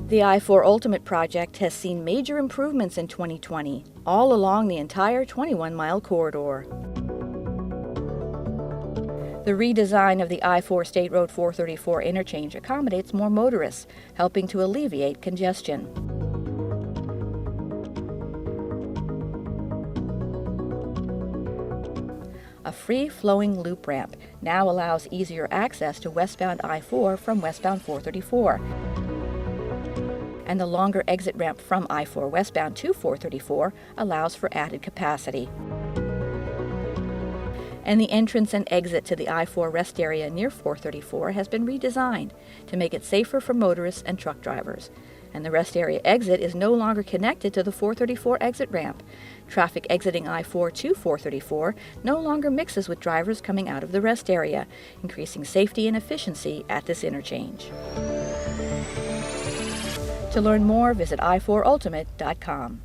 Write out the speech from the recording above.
The I-4 Ultimate project has seen major improvements in 2020, all along the entire 21-mile corridor. The redesign of the I-4 State Road 434 interchange accommodates more motorists, helping to alleviate congestion. A free-flowing loop ramp now allows easier access to westbound I-4 from westbound 434. And the longer exit ramp from I-4 westbound to 434 allows for added capacity. And the entrance and exit to the I-4 rest area near 434 has been redesigned to make it safer for motorists and truck drivers. And the rest area exit is no longer connected to the 434 exit ramp. Traffic exiting I-4 to 434 no longer mixes with drivers coming out of the rest area, increasing safety and efficiency at this interchange. To learn more, visit i4ultimate.com.